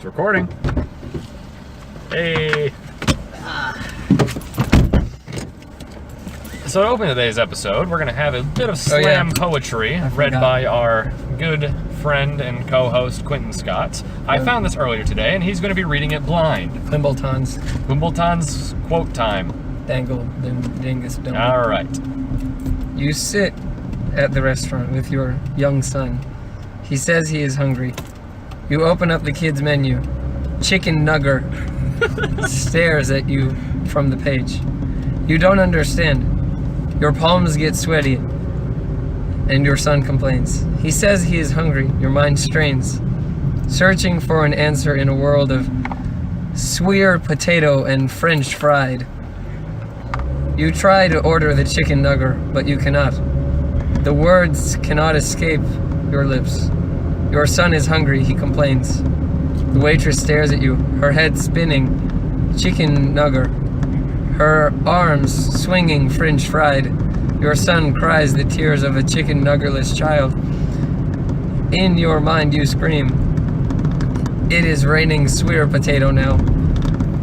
Recording. Hey. So to open today's episode, we're going to have a bit of slam poetry read by our good friend and co-host Quentin Scott. I found this earlier today, and he's going to be reading it blind. Wimbledon's quote time. Dangle, dingus, don't. All right. You sit at the restaurant with your young son. He says he is hungry. You open up the kid's menu. Chicken Nugger stares at you from the page. You don't understand. Your palms get sweaty, and your son complains. He says he is hungry. Your mind strains, searching for an answer in a world of sweet potato and French fried. You try to order the chicken nugger, but you cannot. The words cannot escape your lips. Your son is hungry, he complains. The waitress stares at you, her head spinning, chicken nugger. Her arms swinging French fried. Your son cries the tears of a chicken nuggerless child. In your mind you scream. It is raining sweet potato now.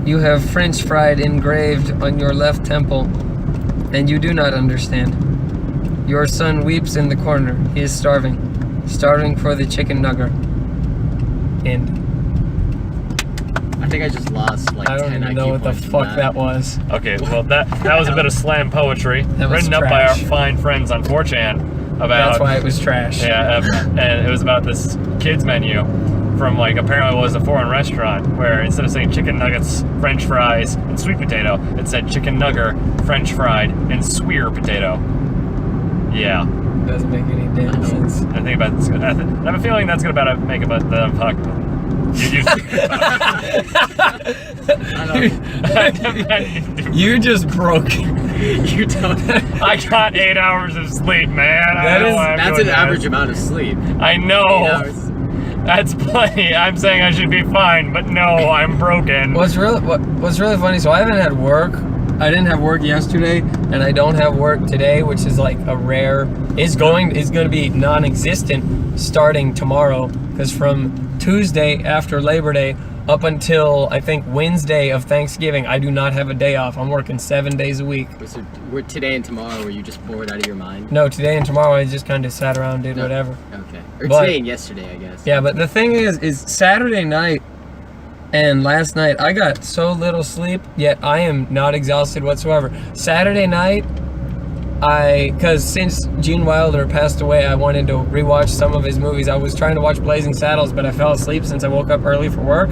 You have French fried engraved on your left temple, and you do not understand. Your son weeps in the corner. He is starving for the chicken nugger. End. I think I just lost like 10 IQ points. I don't even know what the fuck that was. Okay, well that was a bit of slam poetry written up by our fine friends on 4chan about. That's why it was trash. Yeah, and it was about this kids menu from like apparently it was a foreign restaurant where instead of saying chicken nuggets, French fries, and sweet potato, it said chicken nugger, French fried, and sweet potato. Yeah. Doesn't make any damn sense. I think about this. I have a feeling that's gonna make about the fuck. You just broke. You don't. I got 8 hours of sleep, man. That's an average amount of sleep. I know. That's plenty. I'm saying I should be fine, but no, I'm broken. What's really funny? So I haven't had work. I didn't have work yesterday, and I don't have work today, which is like a rare. Is going to be non-existent starting tomorrow, because from Tuesday after Labor Day up until I think Wednesday of Thanksgiving, I do not have a day off. I'm working 7 days a week. So today and tomorrow, were you just bored out of your mind? No, today and tomorrow I just kind of sat around, did whatever. Okay. Or today and yesterday, I guess. Yeah, but the thing is Saturday night and last night I got so little sleep, yet I am not exhausted whatsoever. Saturday night, because since Gene Wilder passed away, I wanted to rewatch some of his movies. I was trying to watch Blazing Saddles, but I fell asleep since I woke up early for work.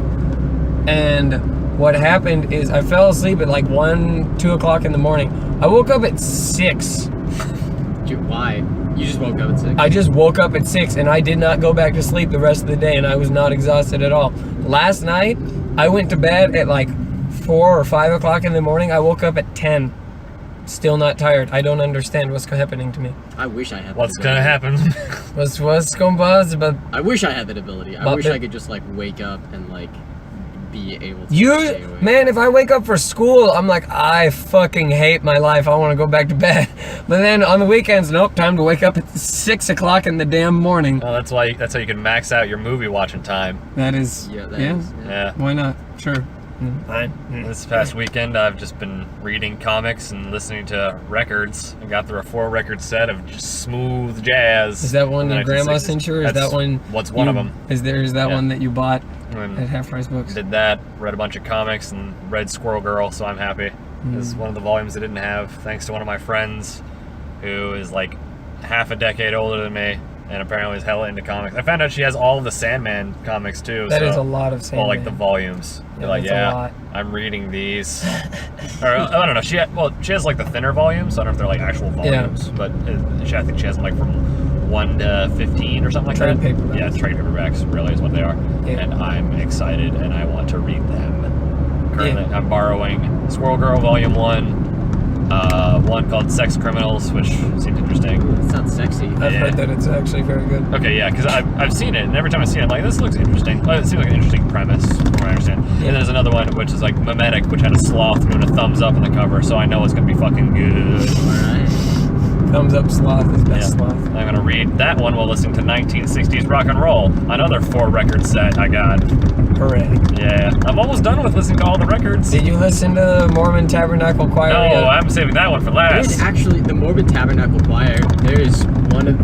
And what happened is I fell asleep at like 1, 2 o'clock in the morning. I woke up at 6. Why? You just woke up at 6? I just woke up at 6, and I did not go back to sleep the rest of the day, and I was not exhausted at all. Last night, I went to bed at like 4 or 5 o'clock in the morning. I woke up at 10. Still not tired. I don't understand what's happening to me. I wish I had that What's gonna happen? What's going buzz? But I wish I had that ability. I wish I could just like wake up and like be able to stay awake. Man, if I wake up for school, I'm like, I fucking hate my life. I want to go back to bed. But then on the weekends, nope, time to wake up at 6 o'clock in the damn morning. Oh, that's how you can max out your movie watching time. That is. Yeah. Why not? Sure. Fine. This past weekend, I've just been reading comics and listening to records. I got through a 4-record set of just smooth jazz. Is that one your grandma sent you, or is that one? What's one of them? Is that one that you bought at Half Price Books? Did that, read a bunch of comics, and read Squirrel Girl, so I'm happy. It's one of the volumes I didn't have, thanks to one of my friends who is like half a decade older than me. And apparently is hella into comics. I found out she has all of the Sandman comics too. That is a lot of Sandman. Well, like the volumes. You're like, a lot. I'm reading these. Or I don't know. She has like the thinner volumes. So I don't know if they're like actual volumes, but I think she has them like from 1 to 15 or something like trade that. Paperbacks. Yeah, trade paperbacks really is what they are. Yeah. And I'm excited and I want to read them. Currently, I'm borrowing Squirrel Girl Volume 1. One called Sex Criminals, which seemed interesting. It sounds sexy. I've heard that it's actually very good. Okay, yeah, because I've seen it, and every time I see it, I'm like, this looks interesting. It seems like an interesting premise, from what I understand. Yeah. And then there's another one, which is like Memetic, which had a sloth doing a thumbs up on the cover, so I know it's going to be fucking good. Alright. Thumbs up sloth is best Yeah. sloth. I'm going to read that one while listening to 1960s rock and roll, another 4-record set I got. Hooray. Yeah, I'm almost done with listening to all the records. Did you listen to the Mormon Tabernacle Choir No, yet? I'm saving that one for There's last. actually the Morbid Tabernacle Choir. There's one of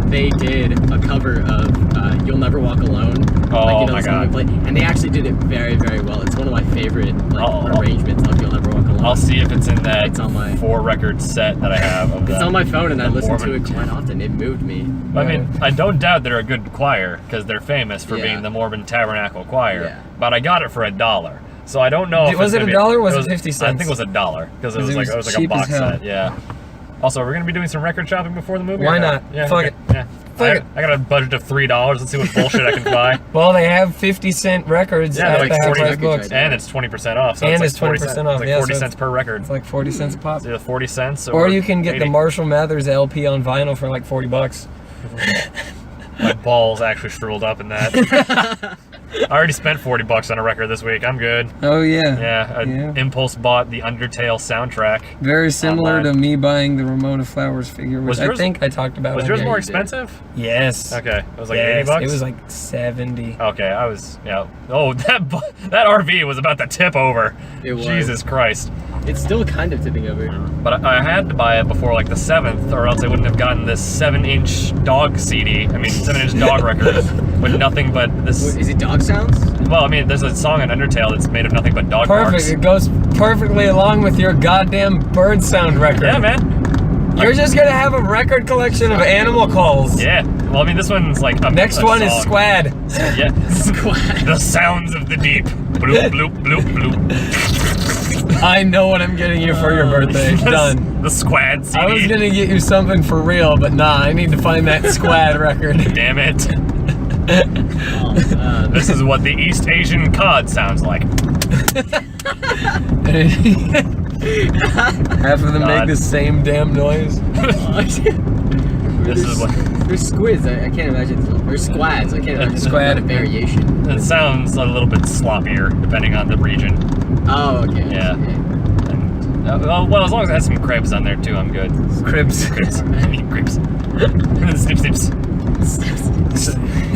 they did a cover of "You'll Never Walk Alone." Oh, my the song God. we play, and they actually did it very, very well. It's one of my favorite arrangements of "You'll Never Walk Alone." I'll see if it's in that It's on my- 4-record set that I have. Of It's that. on my phone, and I the listen to Mormon- it quite often. It moved me. I mean, I don't doubt they're a good choir because they're famous for Yeah. being the Mormon Tabernacle Choir. Yeah. But I got it for $1, so I don't know. If Was it's it gonna $1 or be, was it 50 I cents? think it was $1 because it Because was it like was a cheap box as hell. set. Yeah. Also, we're gonna be doing some record shopping before the movie. Why or not? Yeah. Fuck okay. it. Yeah. Fuck it. I got a budget of $3. Let's see what bullshit I can buy. Well, they have 50-cent records Yeah, at they're the like 40 half-price records books. right now. And it's 20% off. So And it's it's like 40 20% cents. off, It's like yeah, 40 so cents per record. It's like 40 cents a pop. It's either 40 cents Or you can get 80. the Marshall Mathers LP on vinyl for like $40. My balls actually shriveled up in that. I already spent $40 on a record this week. I'm good. Oh yeah. Yeah, I Yeah. impulse bought the Undertale soundtrack. Very similar Online. to me buying the Ramona Flowers figure, which Was I yours- think I talked about. Was on yours here. more you did. expensive? Yes. Okay, it was like Yes, $80. It was like 70. Okay, I was Oh, that RV was about to tip over. It was. Jesus Christ! It's still kind of tipping over. But I had to buy it before like the 7th, or else I wouldn't have gotten this 7-inch dog CD. I mean, 7-inch dog record with nothing but this. What, is it dog sounds? Well, I mean, there's a song on Undertale that's made of nothing but dog Perfect. barks. It goes perfectly along with your goddamn bird sound record. Yeah, man. You're just gonna have a record collection of animal calls. Yeah. Well, I mean, this one's like a Next a one is song. Squad. Yeah. Squad. The sounds of the deep. Bloop bloop bloop bloop. I know what I'm getting you for your birthday. Done. The Squad CD. I was gonna get you something for real, but nah, I need to find that Squad record. Damn it. Oh, man. This is what the East Asian cod sounds like. Half of them make God. the same damn noise. This is what There's squids. I can't imagine. Or squads. I can't imagine. Squad. A variation. it sounds a little bit sloppier depending on the region. Oh, okay. Yeah. Okay. And, well, as long as it has some cribs on there too, I'm good. Cribs. Cribs. I need cribs. Snip snips.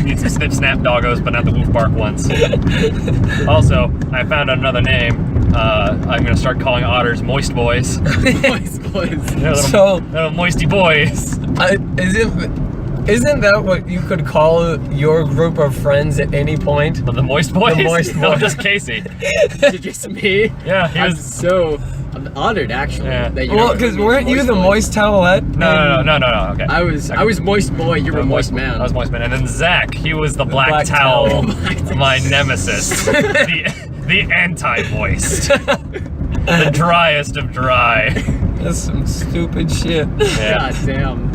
Need some snip snap doggos, but not the woof bark ones. Also, I found another name. I'm gonna start calling otters moist boys. Boys. They're little, So- little moisty boys. Isn't that what you could call your group of friends at any point? The moist boys? The moist No, boys. just Casey. Is it just me? Yeah, he was. I'm honored actually. Yeah. That you Well, know because me weren't you the boy. moist towelette? No. Okay. I was moist boy. You were moist man. I was moist man, and then Zach, he was the black, black towel, towel. my nemesis, the anti-moist, the driest of dry. That's some stupid shit. Yeah. God damn.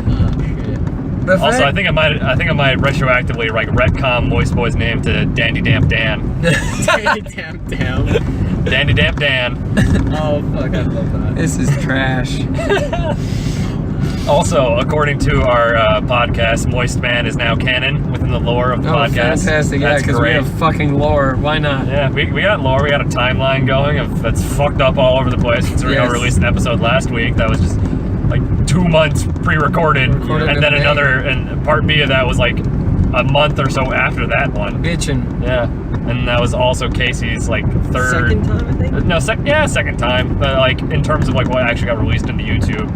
Oh shit. The Also, I fact- think I might retroactively like retcon Moist Boy's name to Dandy Damp Dan. damn. Dandy Damp Dan. Oh fuck! I love that. This is trash. Also, according to our podcast, Moist Man is now canon within the lore of the Oh, podcast. fantastic. Yeah, That's because we great. have fucking lore. Why not? Yeah, we got lore. We got a timeline going that's fucked up all over the place. Considering I Yes. released an episode last week that was just like 2 months pre-recorded, Recorded and in then May. and part B of that was like a month or so after that one. Bitchin'. Yeah, and that was also Casey's like third. Second time, I think. No, second time. But like in terms of like what actually got released into YouTube,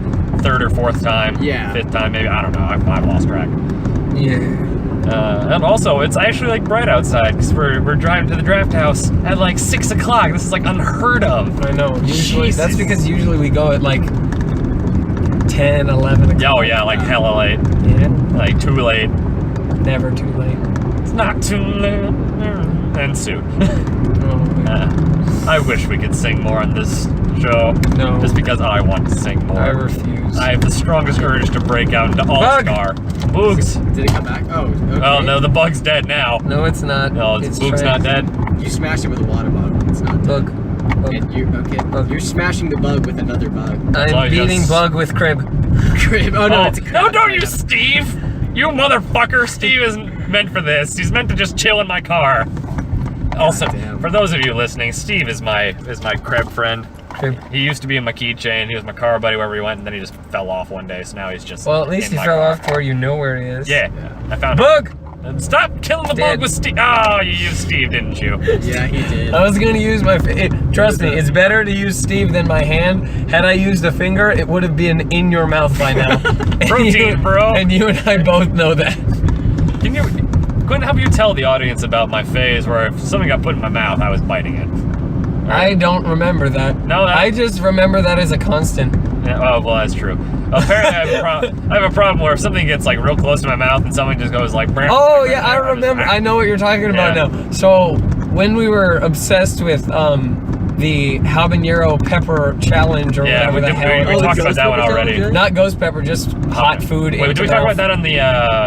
third or fourth time. Yeah. Fifth time, maybe. I don't know. I've lost track. Yeah. And also, it's actually like bright outside because we're driving to the draft house at like 6 o'clock. This is like unheard of. I know. Usually, Jesus. that's because usually we go at like 10, 11 o'clock. Yeah, oh yeah, like hella late, Yeah. like too late. Never too late. It's not too late. And soon. Oh, man. I wish we could sing more on this show. No. Just because I want to sing more. I refuse. I have the strongest urge to break out into All-Star. Boogs. Did it come back? Oh, okay. Oh no, the bug's dead now. No, it's not. No, Boog's trash. not dead. You smashed it with a water bug. It's not dead. Bug. And you okay? Bug. You're smashing the bug with another bug. all I'm you beating got. Bug with crib. Crib. Oh no, Oh, it's a crab. no, don't you, Steve! You motherfucker! Steve isn't meant for this. He's meant to just chill in my car. Also, damn. for those of you listening, Steve is my Creb friend. Trip. He used to be in my keychain. He was my car buddy wherever he went, and then he just fell off one day. So now he's just. Well, at least in he my fell car. off to where you know where he is. Yeah, I found him. Bug! And stop killing the Dead. bug with Steve. Oh, you used Steve, didn't you? Yeah, he did. I was gonna use my. Trust me, it's better to use Steve than my hand. Had I used a finger, it would have been in your mouth by now. Protein, bro. And you and I both know that. Can you, Quentin, how do you tell the audience about my phase where if something got put in my mouth, I was biting it? I don't remember that. No, that- I just remember that as a constant. Yeah, oh, well, that's true. Apparently, I have a problem where if something gets like real close to my mouth and someone just goes like. Oh yeah, I remember. I know what you're talking about Yeah. now. So when we were obsessed with the habanero pepper challenge or Yeah, whatever the hell. we Oh, the talked about ghost that one pepper already. challenge, Not ghost pepper, just hot food. Wait, into did we talk mouth. about that on the?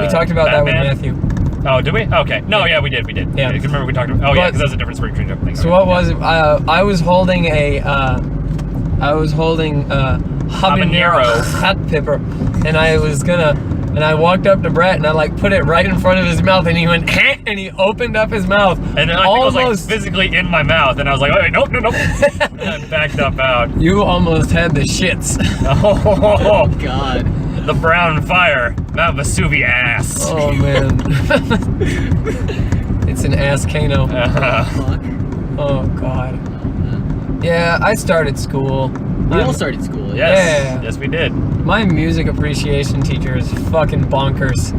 We talked about that with Batman? Matthew. Oh, did we? Okay. No, yeah, we did. Yeah. I can remember we talked about. Oh, yeah, But- because that's a different spring tree thing. So what was it? I was holding a habanero hot pepper, and I walked up to Brett and I like put it right in front of his mouth, and he went and he opened up his mouth, And then I think it was like physically in my mouth, and I was like, wait, nope. And I backed up out. You almost had the shits. Oh, God. the brown fire, Mount Vesuvius. Oh man, it's an ass-cano. Fuck. Oh god. Yeah, I started school. We all started school. Yes, Yeah. yes, we did. My music appreciation teacher is fucking bonkers.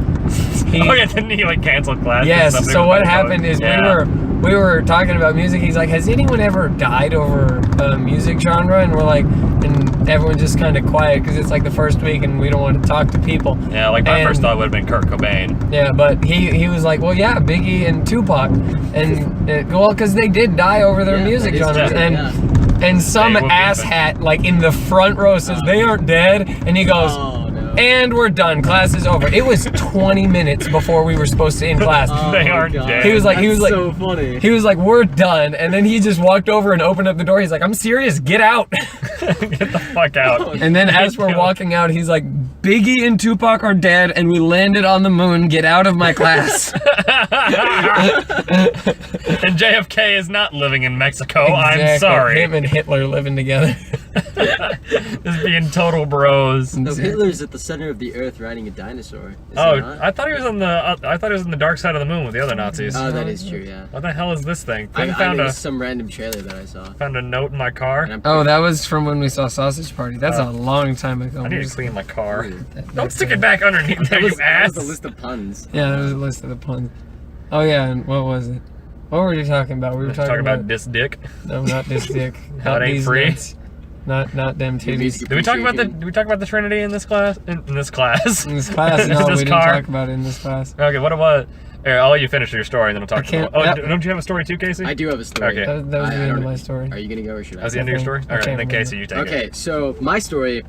He- Oh yeah, didn't he like cancel class? or Yes. something So with what that happened code? is Yeah. we were talking about music. He's like, "Has anyone ever died over a music genre?" And we're like, and everyone's just kind of quiet because it's like the first week and we don't want to talk to people. Yeah, like my And- first thought would have been Kurt Cobain. Yeah, but he was like, "Well, yeah, Biggie and Tupac, and well, because they did die over their Yeah, music that is genres." true, And yeah. and some They would be, asshat like in the front row says they aren't dead, and he goes. Oh, no. And we're done. Class is over. It was 20 minutes before we were supposed to end class. Oh, They aren't God. dead. He was like, That's so funny. he was like, we're done. And then he just walked over and opened up the door. He's like, I'm serious. Get out. Get the fuck out. And then as we're walking out, he's like, Biggie and Tupac are dead, and we landed on the moon. Get out of my class. And JFK is not living in Mexico. I'm Exactly. sorry. Him and Hitler living together. Just being total bros. No, Hitler's at the center of the earth riding a dinosaur. Is Oh, he not? I thought he was on the. I thought he was on the dark side of the moon with the other Nazis. Oh, that is true, yeah. What the hell is this thing? I Quinn mean, it's some random trailer that I saw. found a note in my car. And I'm Oh, that was from when we saw Sausage Party. That's a long time ago. I need to clean my car. Ooh. Don't stick it back underneath there, That was, you that ass. was a list of puns. Yeah, that was a list of the puns. Oh yeah, and what was it? What were you talking about? We were Talking about this dick. no, not this dick. How Not it ain't these free? nuts. Not them Your titties. music Did we talk about the? appreciation. Did we talk about the Trinity in this class? In this class? In this class, In no, we this didn't car? talk about it in this class. Okay, what it was? Here, I'll let you finish your story and then I'll talk I can't- about. Oh, yep. don't you have a story too, Casey? I do have a story. Okay. That was I the end don't of know. my story. Are you gonna go or should I? That's the end of your story. I All right, can't then remember. Casey, you take Okay, it. so my story.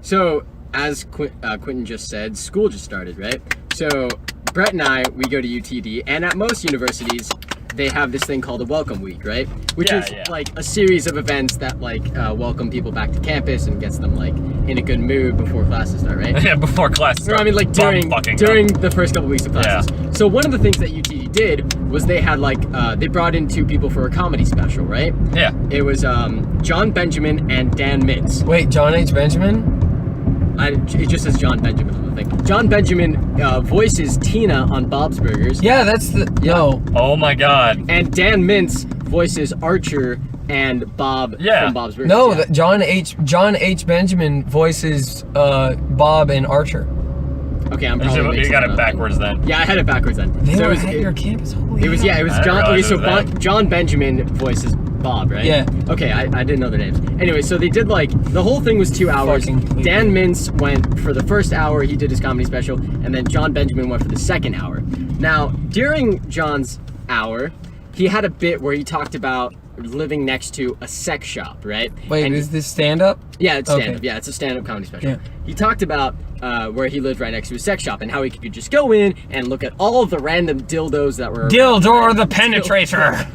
So as Quentin just said, school just started, right? So Brett and I, we go to UTD, and at most universities, they have this thing called a welcome week, right? Which Yeah, is yeah. like a series of events that like welcome people back to campus and gets them like in a good mood before classes start, right? Yeah, before class No, starts. I mean like during the first couple weeks of classes. So one of the things that UTD did was they had like they brought in two people for a comedy special, right? Yeah. It was John Benjamin and Dan Mintz. Wait, John H. Benjamin? It just says John Benjamin on the thing. John Benjamin voices Tina on Bob's Burgers, Yeah, that's the no. Oh my God. and Dan Mintz voices Archer and Bob Yeah. from Bob's Burgers. No, yeah. John H. Benjamin voices Bob and Archer. Okay, I'm probably You mixing got it it up. backwards then. Yeah, I had it backwards then. They So were it was, at your campus. Holy it was hell. yeah, it was I didn't John. Okay, realize so it was that. John Benjamin voices Bob, right? Yeah. Okay, I didn't know their names. Anyway, so they did like the whole thing was 2 hours. Fucking creepy. Dan Mintz went for the first hour. He did his comedy special, and then John Benjamin went for the second hour. Now, during John's hour, he had a bit where he talked about living next to a sex shop, right? Wait, And- is this stand up? yeah, it's Okay. stand-up. Yeah, it's a stand-up comedy special. Yeah. He talked about where he lived right next to a sex shop and how he could just go in and look at all of the random dildos that were Dildor the Penetrator.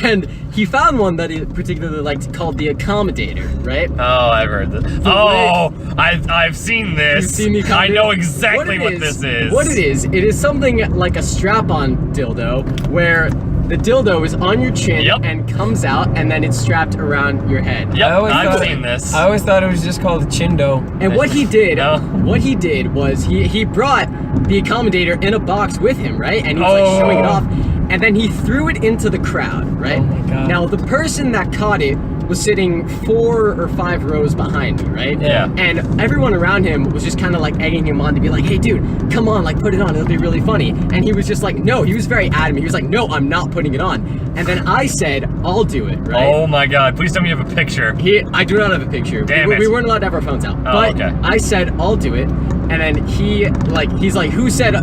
and he found one that he particularly liked called the Accommodator, right? Oh, I've heard this. Oh, I've seen this. You've seen the I Accommodator? know exactly what it this is. What it is something like a strap-on dildo where the dildo is on your chin Yep. and comes out, and then it's strapped around your head. Yep, I always I've thought- seen this. I always thought it was just called a chindo. And what he did, No. was he brought the accommodator in a box with him, right? And he was like showing it off, and then he threw it into the crowd, right? Oh my God. Now the person that caught it was sitting 4 or 5 rows behind me, right? Yeah. And everyone around him was just kind of like egging him on to be like, hey dude, come on, like put it on, it'll be really funny. And he was just like, no, he was very adamant. He was like, no, I'm not putting it on. And then I said, I'll do it, right? Oh my god, please tell me you have a picture. I do not have a picture. Damn we it. weren't allowed to have our phones out. Oh, But okay. I said I'll do it, and then he's like, who said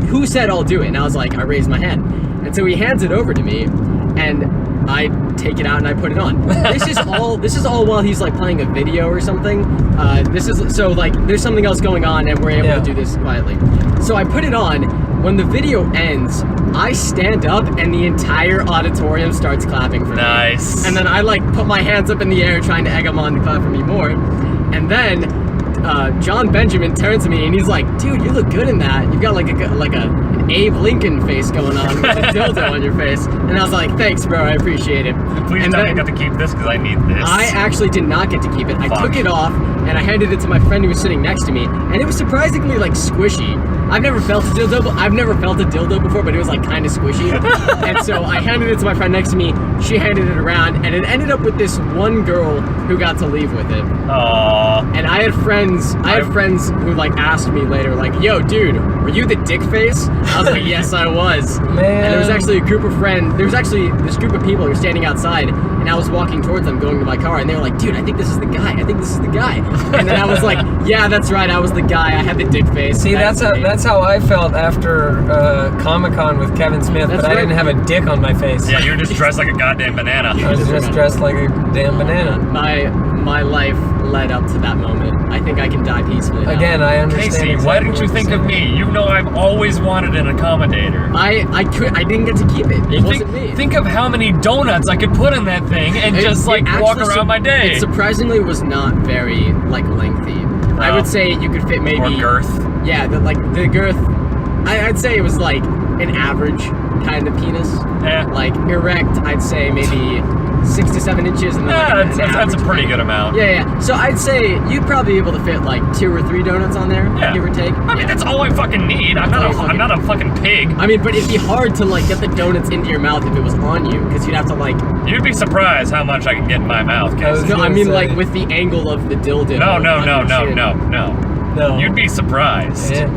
I'll do it? And I was like, I raised my hand, and so he hands it over to me, and I take it out and I put it on. This is all while he's like playing a video or something. There's something else going on, and we're able to do this quietly. So I put it on. When the video ends, I stand up and the entire auditorium starts clapping for me. Nice. And then I like put my hands up in the air trying to egg him on to clap for me more. And then John Benjamin turns to me and he's like, dude, you look good in that. You've got like an Abe Lincoln face going on with a dildo on your face. And I was like, thanks bro, I appreciate it. Please And tell me then I got to keep this because I need this. I actually did not get to keep it. I Fuck. took it off and I handed it to my friend who was sitting next to me, and it was surprisingly like squishy. I've never felt a dildo before, but it was like kind of squishy. And so I handed it to my friend next to me. She handed it around, and it ended up with this one girl who got to leave with it. Aww. And I had friends who like asked me later, like, "Yo, dude, were you the dick face?" I was like, "Yes, I was." Man. And there was actually this group of people who were standing outside, and I was walking towards them, going to my car, and they were like, "Dude, I think this is the guy. I think this is the guy." And then I was like, "Yeah, that's right. I was the guy. I had the dick face." See, that's how I felt after Comic-Con with Kevin Smith, That's but I right. didn't have a dick on my face. Yeah, you're just dressed like a goddamn banana. I was just dressed like a damn banana. My life led up to that moment. I think I can die peacefully now. Again, I understand. Casey, exactly why didn't what you you're think of saying. me? You know I've always wanted an accommodator. I didn't get to keep it. It wasn't me. Think of how many donuts I could put in that thing and It- just like it walk actually around my day. It surprisingly was not very like lengthy. I Oh. would say you could fit maybe Or girth. Yeah, the girth. I'd say it was like an average kind of penis. Yeah. Like erect, I'd say maybe 6 to 7 inches, and then Yeah, like that's an a average pretty height. good amount. Yeah. So I'd say you'd probably be able to fit like 2 or 3 donuts on there, Yeah. give or take. I mean, Yeah. that's all I fucking need. I'm not a fucking pig. I mean, but it'd be hard to like get the donuts into your mouth if it was on you, because you'd have to like. You'd be surprised how much I can get in my mouth, I was Casey. No, I gonna mean say- like with the angle of the dildo. No, on your chin. no. No. You'd be surprised. Yeah.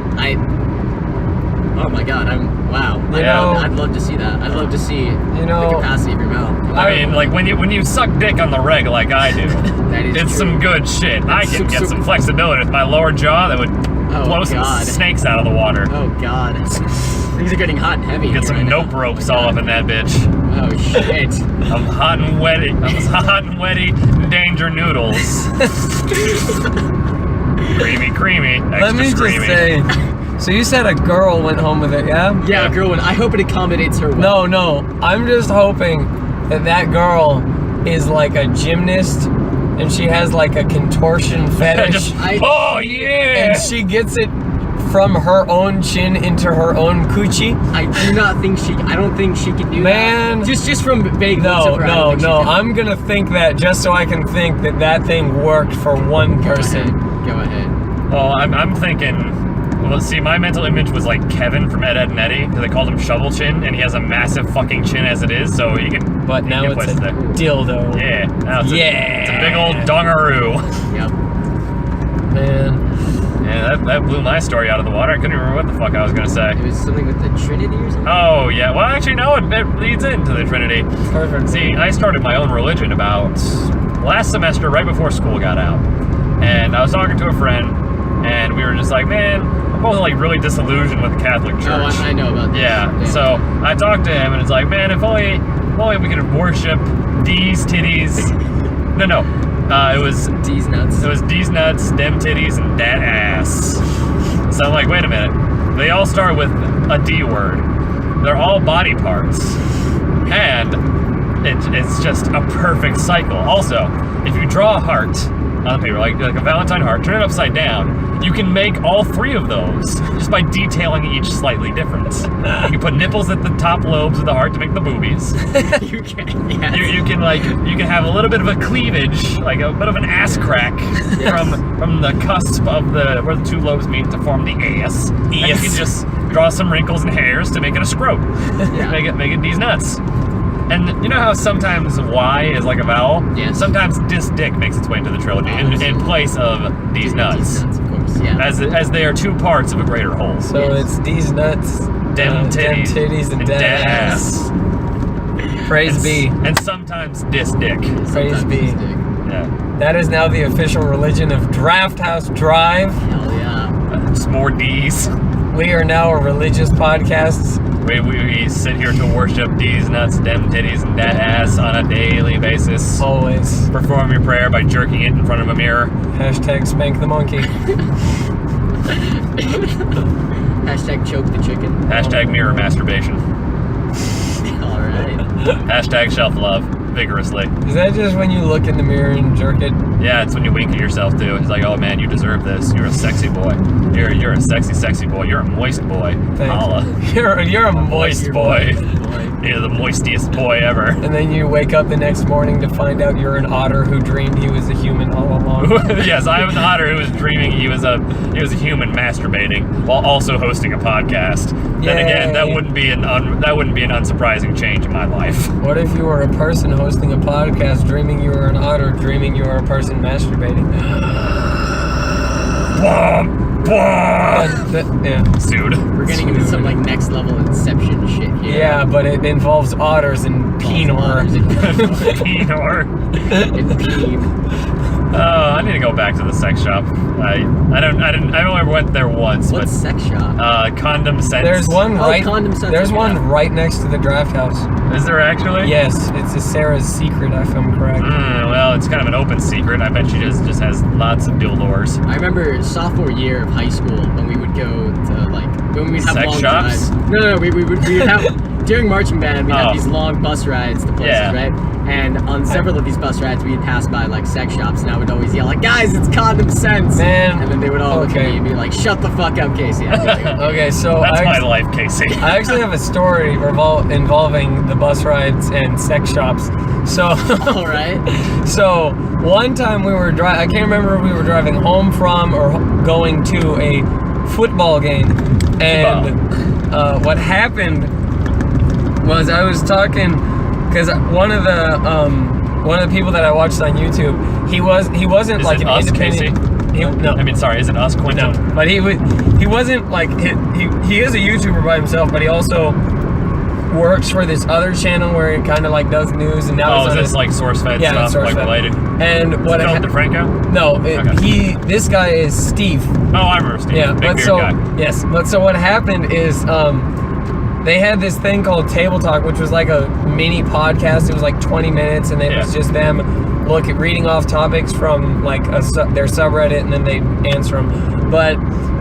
Oh my god, wow. Yeah. I'd love to see that. I'd love to see the capacity of your mouth. I mean, like when you suck dick on the reg like I do, That is it's true. some good shit. I can get some flexibility with my lower jaw that would blow some God. snakes out of the water. Oh god. Things are getting hot and heavy. Get here some right now. nope ropes all up in that bitch. Oh shit. I'm hot and wetty. I'm hot and wetty. Danger noodles. creamy. Extra Let me creamy. just say. So you said a girl went home with it, yeah? Yeah, girl one. I hope it accommodates her well. No. I'm just hoping that girl is like a gymnast and she has like a contortion fetish. Just, I- oh yeah. and she gets it from her own chin into her own coochie. I don't think she can do Man. that. Just from vague looks of her, I don't think she can. I'm gonna think that just so I can think that thing worked for one person. Go ahead. Oh, I'm thinking. Well, see, my mental image was like Kevin from Ed, Edd n Eddy, because they called him Shovel Chin, and he has a massive fucking chin as it is, so he can. But he now can it's place a it there. dildo. Yeah, now it's Yeah. it's a big old dongaroo. Yep. Man. Yeah, that blew my story out of the water. I couldn't remember what the fuck I was gonna say. It was something with the Trinity or something? Oh yeah, well actually no, it leads into the Trinity. Perfect. See, I started my own religion about last semester, right before school got out, and I was talking to a friend, and we were just like, man, I'm both like really disillusioned with the Catholic Church. Oh, I know about that. Yeah, so I talked to him, and it's like, man, if only we could worship D's titties. No, it was D's nuts. it was D's nuts, dem titties, and dat ass. So I'm like, wait a minute. They all start with a D word. They're all body parts. And it's just a perfect cycle. Also, if you draw a heart on the paper, like a Valentine heart, turn it upside down, you can make all 3 of those just by detailing each slightly different. You can put nipples at the top lobes of the heart to make the boobies. You can, yes. You can have a little bit of a cleavage, like a bit of an ass crack from the cusp of where the 2 lobes meet to form the ass. And you can just draw some wrinkles and hairs to make it a scrote. Yeah. Make it these nuts. And you know how sometimes Y is like a vowel? Yes. Sometimes dis dick makes its way into the trilogy in place of these nuts. Of course, yeah. As they are 2 parts of a greater whole. So it's these nuts, Dem titties, and dead ass. Praise be. And sometimes dis dick. Praise be. Yeah. That is now the official religion of Draft House Drive. Hell yeah. Just more D's. We are now a religious podcast. We sit here to worship D's nuts, dem titties, and that ass on a daily basis. Always. Perform your prayer by jerking it in front of a mirror. Hashtag spank the monkey. Hashtag choke the chicken. Hashtag mirror masturbation. Alright. Hashtag self love vigorously. Is that just when you look in the mirror and jerk it? Yeah, it's when you wink at yourself too. It's like, oh man, you deserve this. You're a sexy boy. You're a sexy boy. You're a moist boy. Thank Holla. you. You're a moist boy. You're the moistiest boy ever. And then you wake up the next morning to find out you're an otter who dreamed he was a human all along. Yes, I was an otter who was dreaming he was a human masturbating while also hosting a podcast. Then again, that Yay. wouldn't be an unsurprising change in my life. What if you were a person hosting a podcast dreaming you were an otter, dreaming you were a person masturbating? Yeah. Sued. We're getting into some like next level Inception shit here. Yeah, but it involves otters and penor. Penor. And peen. I need to go back to the sex shop. I only ever went there once. What's sex shop? But Condom Sense. There's one right. Condom Sense, There's yeah. one right next to the Draft House. Is there actually? Yes, it's a Sarah's Secret, if I'm correct. Well, it's kind of an open secret. I bet she just has lots of dildos. I remember sophomore year of high school when we would go to when we'd have Sex long shops? drives. No, we would have during marching band we'd have Oh. these long bus rides to places, Yeah. right? And on several of these bus rides we'd pass by like sex shops, and I would always yell like, "Guys, it's Condom Sense!" Man, And then they would all look at okay. me and be like, "Shut the fuck up, Casey." I'd be like, "Okay." Okay, so That's my I life, Casey. actually have a story involving the bus rides and sex shops. So, All right. so one time we were I can't remember if we were driving home from or going to a football game, and what happened was I was talking because one of the people that I watched on YouTube, he wasn't Is like it an us, independent. No. I mean, sorry, is it us, Quentin? No, but he wasn't like he is a YouTuber by himself, but he also works for this other channel where he kind of like does news, and now Oh, he's is on this his, like SourceFed yeah, stuff, like SourceFed. related? And what Phil DeFranco? no, Okay. this guy is Steve. Oh, I remember Steve. Yeah, Big but beard so guy. yes, but so what happened is they had this thing called Table Talk, which was like a mini podcast. It was like 20 minutes, and it was just them reading off topics from like their subreddit, and then they answer them. But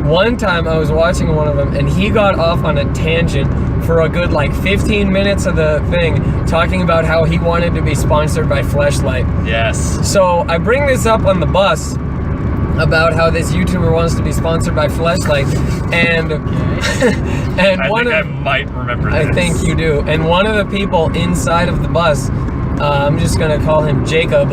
one time I was watching one of them, and he got off on a tangent for a good like 15 minutes of the thing, talking about how he wanted to be sponsored by Fleshlight. Yes. So I bring this up on the bus about how this YouTuber wants to be sponsored by Fleshlight, and and I one think I of might remember this. I think you do, and one of the people inside of the bus, I'm just gonna call him Jacob.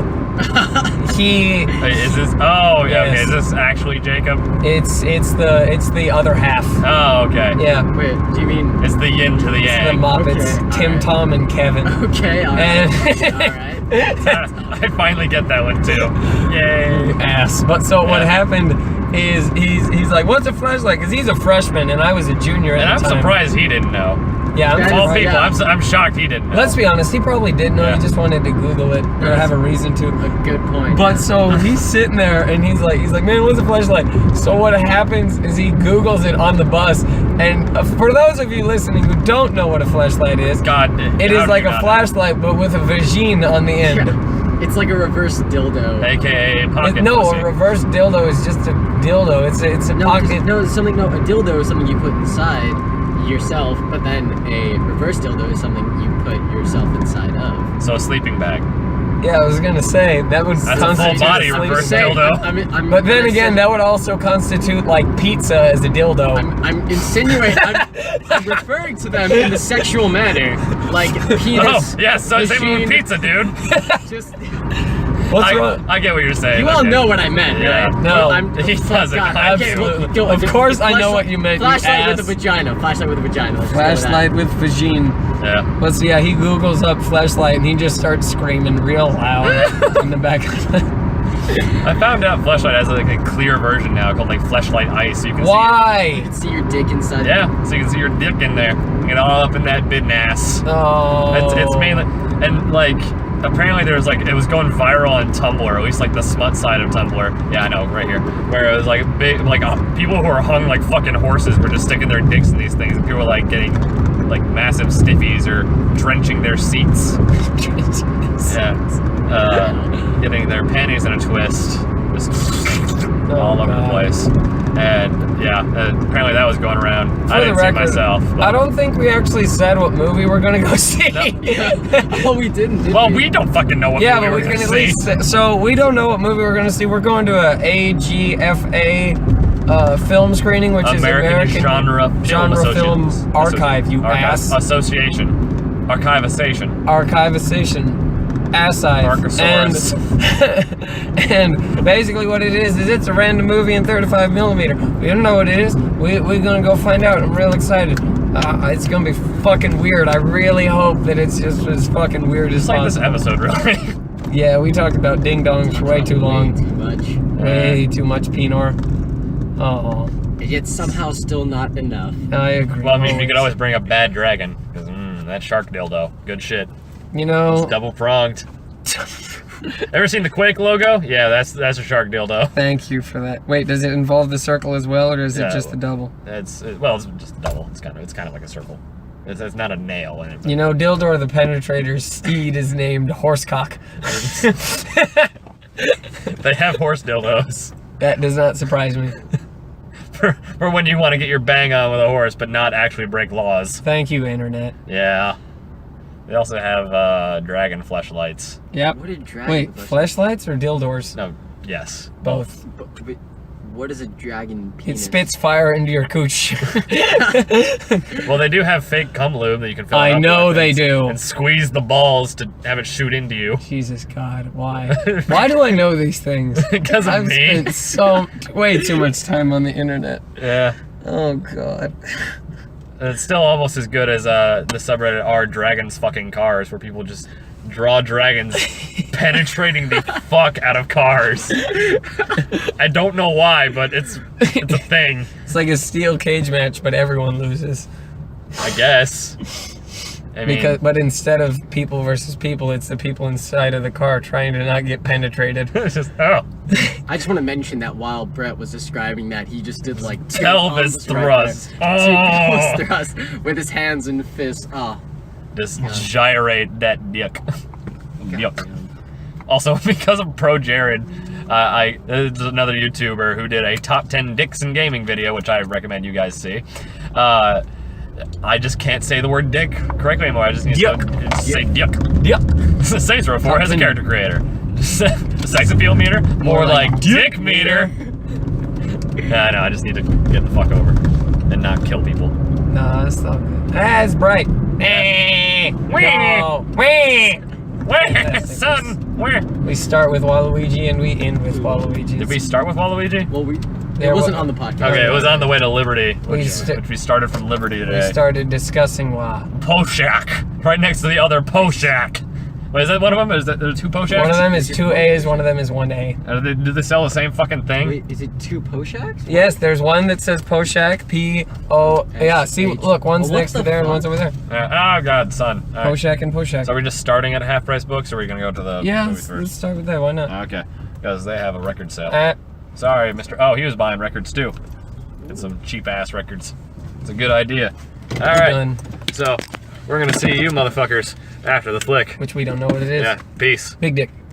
He Wait, is this? Oh, yeah. Yes. Okay. Is this actually Jacob? it's the other half. Oh, okay. Yeah, Wait, do you mean? It's the yin to the the yang. Muppets, Okay, Tim, alright. Tom, and Kevin. Okay, all right. And All right. I finally get that one too. Yay. ass. But so what Yeah. happened is he's like, "What's a flashlight?" Because he's a freshman and I was a junior at And I'm the time. surprised he didn't know. Yeah, I'm That Of is- all surprised. people, yeah. I'm shocked he didn't know. Let's be honest, he probably did know. Yeah. He just wanted to Google it or Yes. have a reason to. A good point. But so he's sitting there and he's like, "Man, what's a flashlight?" So what happens is he Googles it on the bus, and for those of you listening who don't know what a flashlight is, God, it is like a flashlight but with a vagine on the end. Yeah. It's like a reverse dildo. AKA pocket No, pussy. a reverse dildo is just a dildo. It's a No, pocket. a dildo is something you put inside yourself, but then a reverse dildo is something you put yourself inside of. So a sleeping bag. Yeah, I was gonna say that would That's a constitute full body a sleep reverse bag. dildo. But then again, that would also constitute like pizza as a dildo. I'm insinuating, I'm referring to them in the sexual manner, like penis. Oh, yes, so same machine, with pizza, dude. Just, What's wrong? I get what you're saying. you all okay. know what I meant, Yeah. right? No, he doesn't. God, I can't- Absolutely. go- Of course I know what you meant, you Flashlight with a ass. vagina. Flashlight with a vagina. Let's just go with that. Flashlight with vagine. Yeah. But so yeah, he Googles up flashlight and he just starts screaming real loud in the back of the I found out Fleshlight has like a clear version now called like Fleshlight Ice. So you can Why? You can see your dick inside. see it. Yeah, so you can see your dick in there. You get all up in that bitten ass. Oh. It's mainly, and like, apparently there was like, it was going viral on Tumblr, or at least like the smut side of Tumblr. Yeah, I know, right here. Where it was like big, like people who are hung like fucking horses were just sticking their dicks in these things, and people were like getting like massive stiffies or drenching their seats. Yeah. Getting their panties in a twist. Just all over the place. And yeah, apparently that was going around. I didn't see it myself. But, I don't think we actually said what movie we're gonna go see. No. Oh, we didn't. Did well, we? we don't fucking know what Yeah, movie but we we're can gonna at see. least say, so we don't know what movie we're gonna see. We're going to a AGFA film screening, which is American Genre Film Association. Archive. You ass. Association. Archivization. Archivization. Archosaurus. And basically what it is it's a random movie in 35mm. We don't know what it is. We're gonna go find out. I'm real excited. It's gonna be fucking weird. I really hope that it's just as fucking weird as It's like this possible. episode, really. Yeah, we talked about ding dongs for way too long. Too much. Way too much Pinor. Oh, Yet somehow still not enough. I agree. Well, I mean, you could always bring up Bad Dragon, because that shark dildo, good shit. You know, It's double pronged. Ever seen the Quake logo? Yeah, that's a shark dildo. thank you for that. Wait, does it involve the circle as well, or is Yeah, it just the double? It's just a double. It's kind of like a circle. It's not a nail in it. You know, Dildor the Penetrator's steed is named Horsecock. They have horse dildos That does not surprise me. for when you want to get your bang on with a horse, but not actually break laws. Thank you, Internet. Yeah. They also have dragon fleshlights. Yep. What did dragon? Wait, fleshlights or Dildors? No, yes, Both. But what is a dragon It penis? spits fire into your cooch. Well, they do have fake cum lube that you can fill. I it up know with they and- do. And squeeze the balls to have it shoot into you. Jesus God, why? Why do I know these things? Because of I've me. spent way too much time on the internet. Yeah. Oh God. It's still almost as good as the subreddit r dragons fucking cars, where people just draw dragons penetrating the fuck out of cars. I don't know why, but it's a thing. It's like a steel cage match, but everyone loses. I guess. I mean, But instead of people versus people, it's the people inside of the car trying to not get penetrated. it's just I just want to mention that while Brett was describing that, he just did like two pelvis thumbs right thrust. there. Two Oh, pelvis thrusts with his hands and fists. Oh, just gyrate that dick. Yuck. Also, because of Pro Jared, there's another YouTuber who did a top 10 dicks in gaming video, which I recommend you guys see. I just can't say the word dick correctly anymore. I just need to say dick. Yep. Saints Row 4 has a 10. character creator. Sex appeal meter? More like dick meter. No, I just need to get the fuck over and not kill people. Nah, that's not good. Ah, it's bright. No. Where, son? Where? We start with Waluigi and we end with Waluigi. Did we start with Waluigi? well, it There wasn't wa- on the podcast. Okay, it was on the way to Liberty, We which st- we started from Liberty We today. started discussing why. Poshak, right next to the other Poshak. Wait, is that one of them? Is that there are two Poshaks? One of them is 2 A's, one of them is 1 A. Do they sell the same fucking thing? Wait, is it two Poshaks? Yes, there's one that says Poshak, P-O... Yeah, see, look, one's Oh, what next to the there and fuck? one's over there. Oh god, son. All right. Poshak and Poshak. So are we just starting at Half Price Books, or are we gonna go to the Yeah, movies let's first? start with that, why not? Okay, because they have a record sale. Sorry, Mr. Oh, he was buying records too. Get some cheap ass records. It's a good idea. All right, Done. so we're gonna see you motherfuckers after the flick. Which we don't know what it is. Yeah, peace. Big dick.